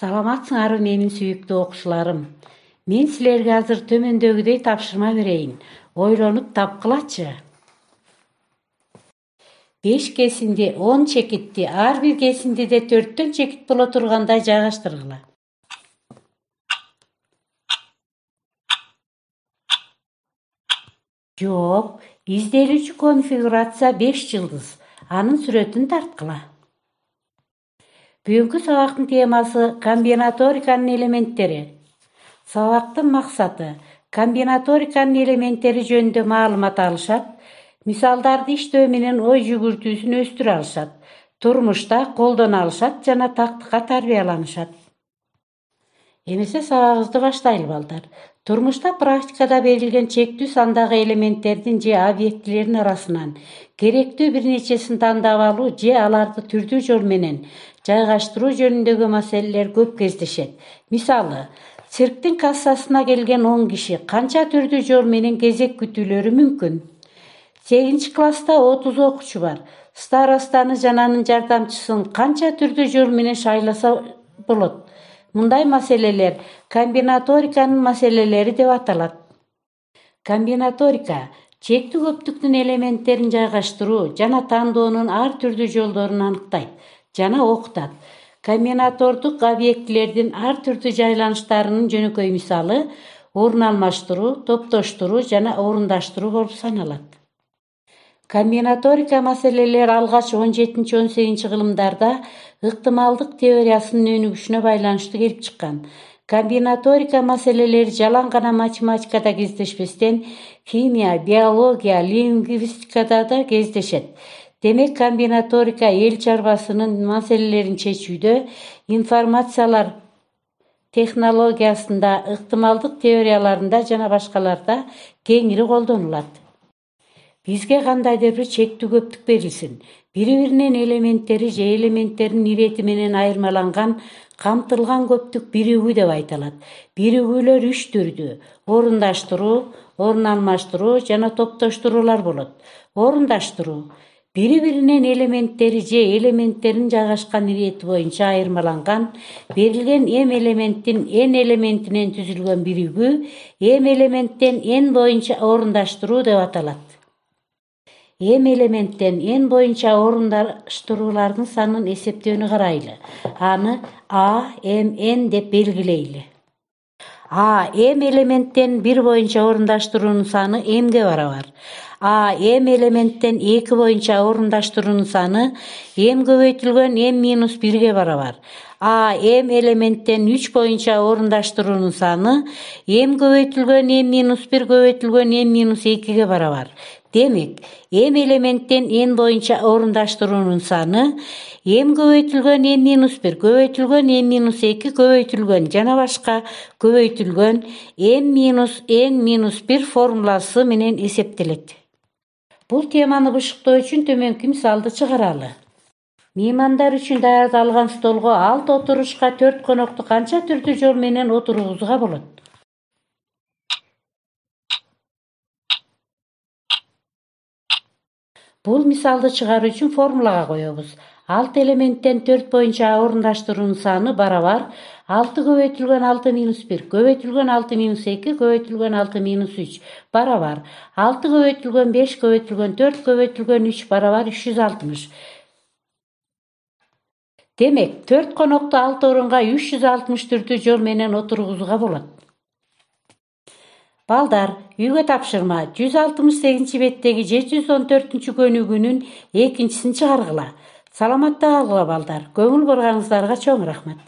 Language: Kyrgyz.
Саламатсыңарбы менин сүйүктүү окуучуларым. Мен силерге азыр төмөндөгүдөй тапшырма берейин. Ойлонуп тапкылачы. 5 кесинди 10 чекитти ар бир кесиндиде 4төн чекит боло тургандай жайгаштыргыла. Жок, изделүүчү конфигурация 5 жылдыз. Анын сүрөтүн тарткыла. Бүгүнкү сабактын темасы комбинаториканын элементтери. Сабактын максаты комбинаториканын элементтери жөнүндө маалымат алышат, мисалдарды иштөө менен ой жүгүртүүсүн өстүрө алышат, турмушта колдоно алышат жана тактыкка тарбияланышат. Эмесе сабагыбызды баштайлы балдар. Турмушта практикада берилген чектүү сандагы элементтердин же объектилердин арасынан керектүү бир нечесин тандап алуу же аларды түрдүү жол менен жайгаштыруу жөнүндөгү маселелер көп кездешет. Мисалы, цирктин кассасына келген 10 киши канча түрдүү жол менен кезек күтүүлөрү мүмкүн? 8-класста 30 окуучу бар. Старостаны жана анын жардамчысын канча түрдүү жол менен шайласа болот? Мындай маселелер комбинаториканын маселелери деп аталат. Комбинаторика чектүү көптүктүн элементтерин жайгаштыруу жана тандоонун ар түрдүү жолдорун аныктайт жана окутат. Комбинатордук объектилердин ар түрдүү жайланыштарынын жөнөкөй мисалы орун алмаштыруу, топтоштуруу жана орундаштыруу болуп саналат. Комбинаторика маселелери алгач 17-18 кылымдарда ыктымалдык теориясынын өнүгүшүнө байланыштуу келип чыккан. Комбинаторика маселелери жалаң гана математикада кездешпестен, химия, биология, лингвистикада да кездешет. Демек, комбинаторика эл чарбасынын маселелерин чечүүдө, информациялар технологиясында, ыктымалдык теорияларында жана башкаларда кеңири колдонулат. Бизге кандайдыр бир чектүү көптүк берилсин. Бири-биринен элементтери же элементтердин ирети менен айырмаланган камтылган көптүк биригүү деп айтылат. Биригүүлөр 3 түрдүү: орундаштыруу, орун алмаштыруу жана топтоштуруулар болот. Орундаштыруу бири-биринен элементтери же элементтерин жайгашкан ирети боюнча айырмаланган берилген m элементтин n элементинен түзүлгөн биригүү m элементтен n боюнча орундаштыруу деп аталат. m элементтен n боюнча орундаштыруулардын санын эсептөөнү карайлы. Аны a, m, n деп белгилейли. a m элементтен 1 боюнча орундаштыруунун саны mге барабар. a m элементтен 2 боюнча орундаштыруунун саны m көбөйтүлгөн m-1ге барабар. a m элементтен 3 боюнча орундаштыруунун саны m көбөйтүлгөн m-1 көбөйтүлгөн m-2ге барабар. Демек, m элементтен n боюнча орундаштыруунун саны m көбөйтүлгөн m-1 көбөйтүлгөн m-2 көбөйтүлгөн жана башка көбөйтүлгөн m-n-1 формуласы менен эсептелет. Бул теманы бышыктоо үчүн төмөнкү мисалды чыгаралы. Меймандар үчүн даярдалган столго 6 отурушка 4 конокту канча түрдүү жол менен отургузууга болот? Бул мисалды чыгаруу үчүн формулага коебуз. 6 элементтен 4 боюнча орундаштыруунун саны барабар 6 көбөйтүлгөн 6-1 көбөйтүлгөн 6-2 көбөйтүлгөн 6-3 барабар 6 көбөйтүлгөн 5 көбөйтүлгөн 4 көбөйтүлгөн 3 барабар 360. Демек, 4 конокту 6 орунга 360 түрдүү жол менен отургузууга болот. Балдар, үйгө тапшырма 168 беттеги 714 көнүгүүнүн экинчисин чыгаргыла. Саламатта калгыла балдар. Көңүл бурганыңыздарга чоң рахмат.